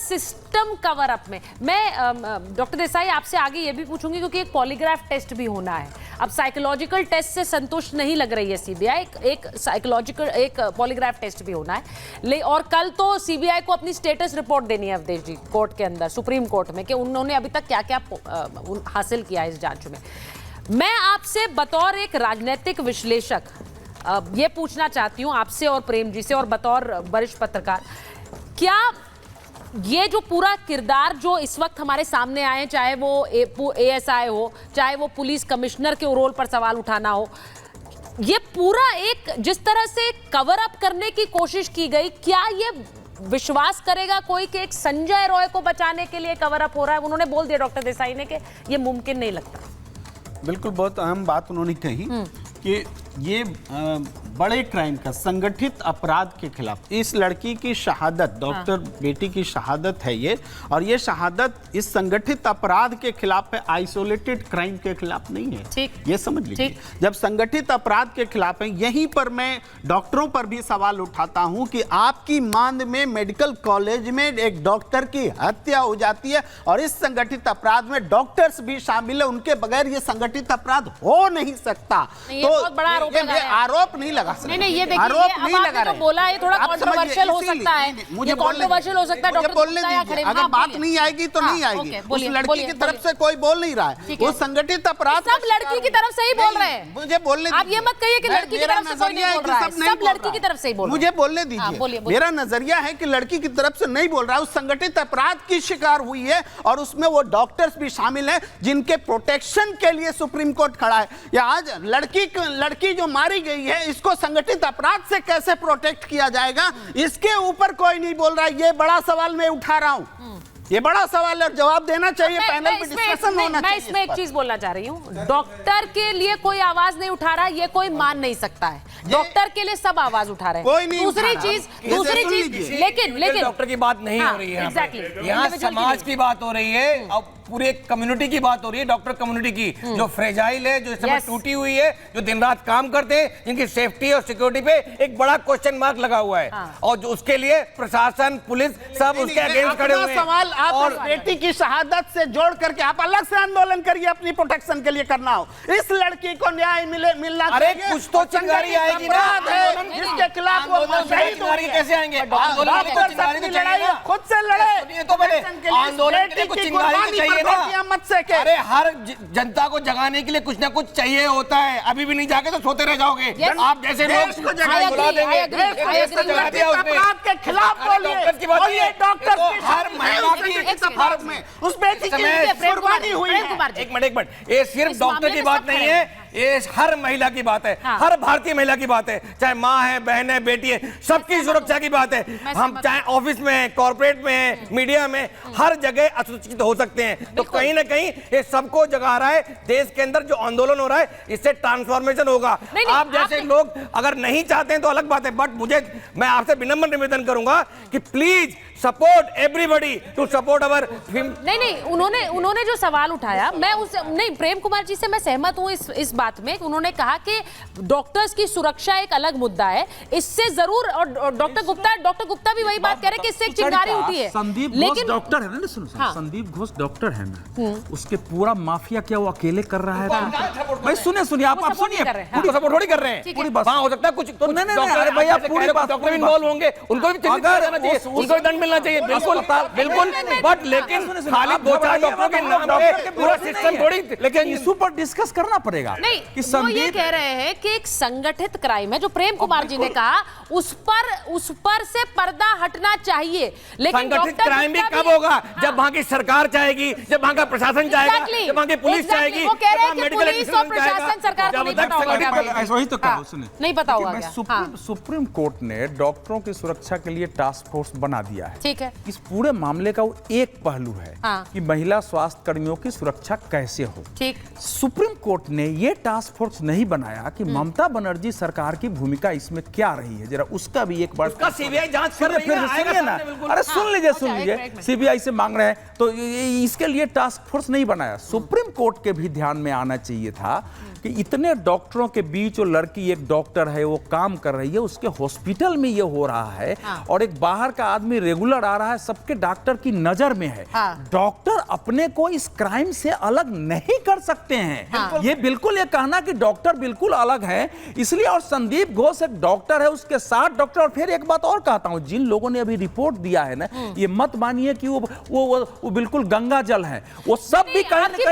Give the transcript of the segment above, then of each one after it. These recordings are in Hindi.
सिस्टम कवर अप में। मैं डॉक्टर देसाई आपसे आगे ये भी पूछूंगी क्योंकि एक पॉलीग्राफ टेस्ट भी होना है। अब साइकोलॉजिकल टेस्ट से संतुष्ट नहीं लग रही है सीबीआई, एक साइकोलॉजिकल एक पॉलीग्राफ टेस्ट भी होना है। और कल तो सीबीआई को अपनी स्टेटस रिपोर्ट देनी है अवधेश जी कोर्ट के अंदर, सुप्रीम कोर्ट में, कि उन्होंने अभी तक क्या क्या हासिल किया है इस जांच में। मैं आपसे बतौर एक राजनीतिक विश्लेषक ये पूछना चाहती हूं आपसे और प्रेम जी से, और बतौर वरिष्ठ पत्रकार, क्या ये जो पूरा किरदार जो इस वक्त हमारे सामने आए, चाहे वो एएसआई हो, चाहे वो पुलिस कमिश्नर के रोल पर सवाल उठाना हो, ये पूरा एक जिस तरह से कवर अप करने की कोशिश की गई, क्या ये विश्वास करेगा कोई कि एक संजय रॉय को बचाने के लिए कवर अप हो रहा है? उन्होंने बोल दिया डॉक्टर देसाई ने कि ये मुमकिन नहीं लगता। बिल्कुल, बहुत अहम बात उन्होंने कही कि ये बड़े क्राइम का, संगठित अपराध के खिलाफ इस लड़की की शहादत, डॉक्टर बेटी की शहादत है ये, और ये शहादत इस संगठित अपराध के खिलाफ है, आइसोलेटेड क्राइम के खिलाफ नहीं है। ठीक, ये समझ लीजिए। जब संगठित अपराध के खिलाफ है, यहीं पर मैं डॉक्टरों पर भी सवाल उठाता हूं कि आपकी मांद में मेडिकल कॉलेज में एक डॉक्टर की हत्या हो जाती है और इस संगठित अपराध में डॉक्टर्स भी शामिल है, उनके बगैर ये संगठित अपराध हो नहीं सकता। बहुत बड़ा आरोप नहीं लगा सकते। नहीं, ये देखिए, आरोप नहीं लगा तो बोला ये थोड़ा कंट्रोवर्शियल हो सकता है, मुझे कंट्रोवर्शियल हो सकता है। डॉक्टर बोलने दीजिए, अगर बात नहीं आएगी तो नहीं आएगी। उस लड़की की तरफ से कोई बोल नहीं रहा है, वो संगठित अपराध सब लड़की की तरफ से ही बोल रहे हैं। मुझे बोलने आप ये मत कहिए कि लड़की की तरफ से कोई नहीं बोल रहा है, सब लड़की की तरफ से ही बोल रहे हैं। मुझे बोलने दीजिए। मेरा नजरिया है कि लड़की की तरफ से नहीं बोल रहा है, उस संगठित अपराध की शिकार हुई है और उसमें वो डॉक्टर्स भी शामिल हैं जिनके प्रोटेक्शन के लिए सुप्रीम कोर्ट खड़ा है। या आज लड़की जो मारी गई है, इसको संगठित अपराध से कैसे प्रोटेक्ट किया जाएगा, इसके ऊपर कोई नहीं बोल रहा है। ये बड़ा सवाल मैं उठा रहा हूं, ये बड़ा सवाल है, जवाब देना चाहिए, पैनल पे डिस्कशन होना चाहिए। मैं इसमें एक चीज बोलना चाह रही हूँ, डॉक्टर के लिए कोई आवाज नहीं उठा रहा, ये कोई मान नहीं सकता है। डॉक्टर के लिए सब आवाज उठा रहे हैं। कोई नहीं दूसरी चीज, लेकिन डॉक्टर की बात नहीं हो रही है, एग्जैक्टली, यहाँ समाज की बात हो रही है और पूरे कम्युनिटी की बात हो रही है, डॉक्टर कम्युनिटी की, जो फ्रेजाइल है, जो इस समय टूटी हुई है, जो दिन रात काम करते हैं, जिनकी सेफ्टी और सिक्योरिटी पे एक बड़ा क्वेश्चन मार्क लगा हुआ है। और जो उसके लिए प्रशासन, पुलिस सब उसके अगेंस्ट खड़े हुए हैं। सवाल आप और बेटी की शहादत से जोड़ करके आप अलग से आंदोलन करिए अपनी प्रोटेक्शन के लिए करना हो। इस लड़की को न्याय मिलना अरे कुछ तो चिंगारी आएगी ना, जिसके खिलाफ वो शहीद हुई है। कैसे आएंगे? खुद से लड़े तो पहले आंदोलन के लिए कुछ चिंगारी चाहिए ना। अरे हर जनता को जगाने के लिए कुछ ना कुछ चाहिए होता है। अभी भी नहीं जाके तो सोते रह जाओगे। आप जैसे लोग बुला देंगे के खिलाफ बोलिए, डॉक्टर हर महिला की उस बेटी की कुर्बानी हुई है। एक मिनट, ये सिर्फ डॉक्टर की बात नहीं है, ये हर महिला की बात है, हर भारतीय महिला की बात है, चाहे माँ है, बहन है, बेटी है, सबकी सुरक्षा की बात है। हम चाहे ऑफिस में है, कॉर्पोरेट में है, मीडिया में, हर जगह असुरक्षित हो सकते हैं। तो कहीं ना कहीं ये सबको जगा रहा है। देश के अंदर जो आंदोलन हो रहा है, इससे ट्रांसफॉर्मेशन होगा। आप जैसे लोग अगर नहीं चाहते हैं तो अलग बात है, बट मैं आपसे विनम्र निवेदन करूंगा कि please support everybody to support our film. नहीं, उन्होंने जो सवाल उठाया, मैं उस नहीं, प्रेम कुमार जी से मैं सहमत हूं इस बात में। उन्होंने कहा कि डॉक्टर्स की सुरक्षा एक अलग मुद्दा है, इससे जरूर, और डॉक्टर गुप्ता भी वही बात कह रहे हैं कि इससे एक चिंगारी उठी है। संदीप घोष डॉक्टर है ना, सुनो, संदीप घोष डॉक्टर है ना, उसके पूरा माफिया क्या वो अकेले कर रहा है? भाई सुनिए, आप सुनिए, पूरी सपोर्ट थोड़ी कर रहे हैं, पूरी बात हो सकता है कुछ तो नहीं, भैया पूरी बात, डॉक्टर इन्वॉल्व होंगे, उनको भी जाना चाहिए, उनको भी दंड मिलना चाहिए। बिल्कुल, बट लेकिन खाली दो चार डॉक्टरों के नाम पे पूरा सिस्टम थोड़ी, लेकिन इशू पर डिस्कस करना पड़ेगा। नहीं, वो ये कह रहे हैं कि एक संगठित क्राइम है, जो प्रेम कुमार जी ने कहा, उस पर से पर्दा हटना चाहिए। लेकिन संगठित क्राइम भी कब होगा? जब वहां की सरकार चाहेगी, जब वहां का प्रशासन चाहेगा, जब वहां की पुलिस चाहेगी, वो कह रहे हैं कि पुलिस और प्रशासन, सरकार को नहीं पता होगा। ऐसा ही तो कहा उसने, नहीं पता होगा। सुप्रीम कोर्ट ने डॉक्टरों की सुरक्षा के लिए टास्क फोर्स बना दिया है। ठीक है, इस पूरे मामले का वो एक पहलू है कि महिला स्वास्थ्य कर्मियों की सुरक्षा कैसे हो। ठीक, सुप्रीम कोर्ट ने ये टास्क फोर्स नहीं बनाया कि ममता बनर्जी सरकार की भूमिका इसमें क्या रही है, जरा उसका भी एक बार उसका सीबीआई जांच कर रही है, फिर आएगा सुनिए ना, सामने बिल्कुल। अरे सुन लीजिए सुन अच्छा, एक लीजिए, मिनट। सीबीआई से मांग रहे हैं तो इसके लिए टास्क फोर्स नहीं बनाया। सुप्रीम कोर्ट के भी ध्यान में आना चाहिए था कि इतने डॉक्टरों के बीच वो लड़की एक डॉक्टर है, वो काम कर रही है, उसके हॉस्पिटल में ये हो रहा है और एक बाहर का आदमी रेगुलर आ रहा है, सबके डॉक्टर की नजर में है। डॉक्टर अपने को इस क्राइम से अलग नहीं कर सकते हैं। ये बिल्कुल ये कहना कि डॉक्टर बिल्कुल अलग है, इसलिए। और संदीप घोष एक डॉक्टर है, उसके साथ डॉक्टर। और फिर एक बात और कहता हूं, जिन लोगों ने अभी रिपोर्ट दिया है ना, ये मत मानिए कि वो बिल्कुल गंगा जल है, वो सब भी कहीं आपकी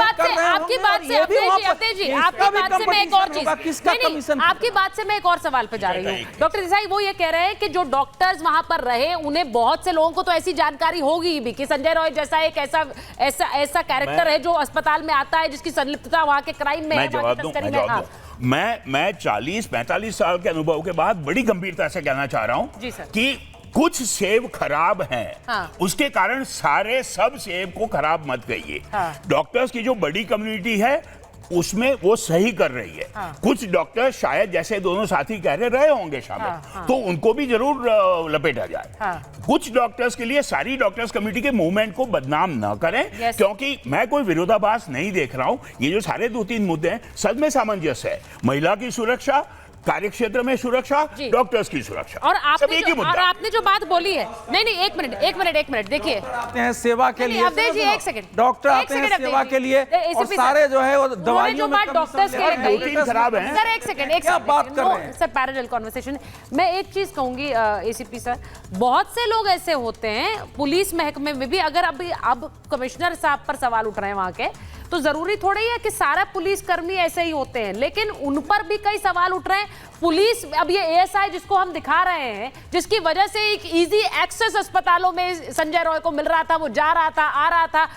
बात से मैं एक और चीज, आपकी बात से मैं एक और सवाल पे जा रही हूँ। डॉक्टर देसाई वो ये कह रहे हैं कि जो डॉक्टर्स वहां पर रहे, उन्हें बहुत से लोगों को तो ऐसी जानकारी होगी भी कि संजय रॉय जैसा एक ऐसा कैरेक्टर है जो अस्पताल में आता है, जिसकी संलिप्तता वहां के क्राइम में है, तस्करी में। मैं 40-45 साल के अनुभव के बाद बड़ी गंभीरता से कहना चाह रहा हूं कि कुछ सेब खराब हैं, उसके कारण सब सेब को खराब मत कहिए। डॉक्टर्स की जो बड़ी कम्युनिटी है उसमें वो सही कर रही है। कुछ डॉक्टर शायद जैसे दोनों साथी कह रहे होंगे शामिल, तो उनको भी जरूर लपेटा जाए। कुछ डॉक्टर्स के लिए सारी डॉक्टर्स कम्युनिटी के मूवमेंट को बदनाम ना करें, क्योंकि मैं कोई विरोधाभास नहीं देख रहा हूं। ये जो सारे 2-3 मुद्दे हैं, सब में सामंजस्य है। महिला की सुरक्षा, कार्यक्षेत्र में सुरक्षा, डॉक्टर्स की सुरक्षा, और आपने जो बात बोली है, नहीं एक मिनट देखिए, आते हैं सेवा के लिए, एक सेकंड, डॉक्टर आते हैं सेवा के लिए, और सारे जो है वो दवाइयों में डॉक्टर्स के लिए खराब है। सर एक सेकंड क्या बात कर रहे हैं सर, पैरेलल कन्वर्सेशन। मैं एक चीज कहूंगी एसीपी सर, बहुत से लोग ऐसे होते हैं पुलिस महकमे में भी, अगर अब कमिश्नर साहब पर सवाल उठ रहे हैं वहां के, तो जरूरी थोड़ी है कि सारा पुलिसकर्मी ऐसे ही होते हैं, लेकिन उन पर भी कई सवाल उठ रहे हैं। पुलिस, अब ये एएसआई जिसको हम दिखा रहे हैं, जिसकी वजह से एक इजी एक्सेस अस्पतालों में संजय रॉय को मिल रहा था, वो जा रहा था, आ रहा था,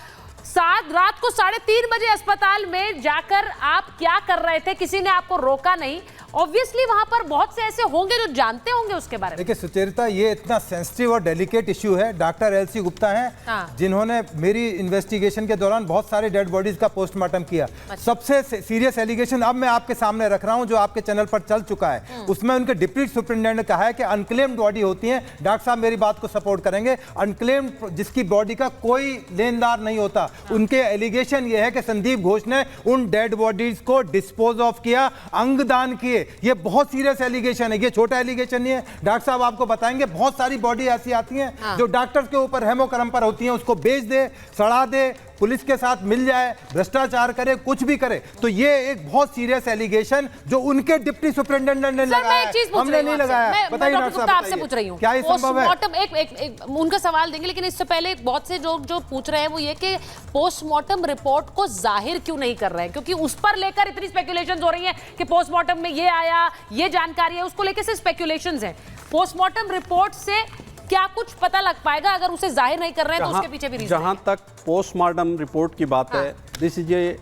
रात को 3:30 बजे अस्पताल में जाकर आप क्या कर रहे थे, किसी ने आपको रोका नहीं। ऑब्वियसली वहां पर बहुत से ऐसे होंगे जो जानते होंगे उसके बारे में। देखिए सुचेरिता, ये इतना सेंसिटिव और डेलिकेट इश्यू है। डॉक्टर एलसी गुप्ता हैं, जिन्होंने मेरी इन्वेस्टिगेशन के दौरान बहुत सारे डेड बॉडीज का पोस्टमार्टम किया। सबसे सीरियस एलिगेशन अब मैं आपके सामने रख रहा हूं, जो आपके चैनल पर चल चुका है। उसमें उनके डिप्टी सुपरिटेंडेंट ने कहा है कि अनक्लेम्ड बॉडी होती है। डॉक्टर साहब मेरी बात को सपोर्ट करेंगे। अनक्लेम्ड जिसकी बॉडी का कोई लेनदार नहीं होता, उनके एलिगेशन ये है कि संदीप घोष ने उन डेड बॉडीज को डिस्पोज ऑफ किया, अंगदान किए। ये बहुत सीरियस एलिगेशन है, ये छोटा एलिगेशन नहीं है। डॉक्टर साहब आपको बताएंगे बहुत सारी बॉडी ऐसी आती हैं जो डॉक्टर्स के ऊपर हेमोक्रम पर होती हैं, उसको बेच दे, सड़ा दे, पुलिस के साथ मिल जाए, भ्रष्टाचार करे, कुछ भी करे। तो ये एक बहुत सीरियस एलिगेशन जो उनके डिप्टी सुपरिटेंडेंट ने लगाया है, हमने नहीं लगाया। बताइए डॉक्टर साहब, आपसे पूछ रही हूँ, क्या ये संभव है? एक उनका सवाल देंगे, लेकिन इससे पहले बहुत से जो पूछ रहे हैं वो ये कि पोस्टमार्टम रिपोर्ट को जाहिर क्यों नहीं कर रहे हैं, क्योंकि उस पर लेकर इतनी स्पेकुलेशंस हो रही हैं कि पोस्टमार्टम में ये आया, ये जानकारी है, उसको लेकर से स्पेकुलेशंस हैं। पोस्टमार्टम रिपोर्ट से क्या कुछ पता लग पाएगा? अगर उसे जाहिर नहीं कर रहे हैं तो उसके पीछे भी रीजन है। जहां तक पोस्टमार्टम रिपोर्ट की बात है, this is a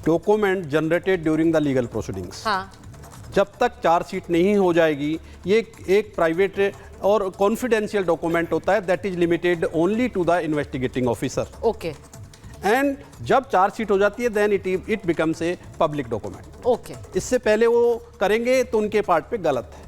document generated during the legal proceedings. जब तक चार्जशीट नहीं हो जाएगी, ये एक प्राइवेट और कॉन्फिडेंशियल डॉक्यूमेंट होता है, that is limited only to the investigating officer. Okay. And जब चार्जशीट हो जाती है, then it becomes a public document. Okay. इससे पहले वो करेंगे तो उनके पार्ट पे गलत है।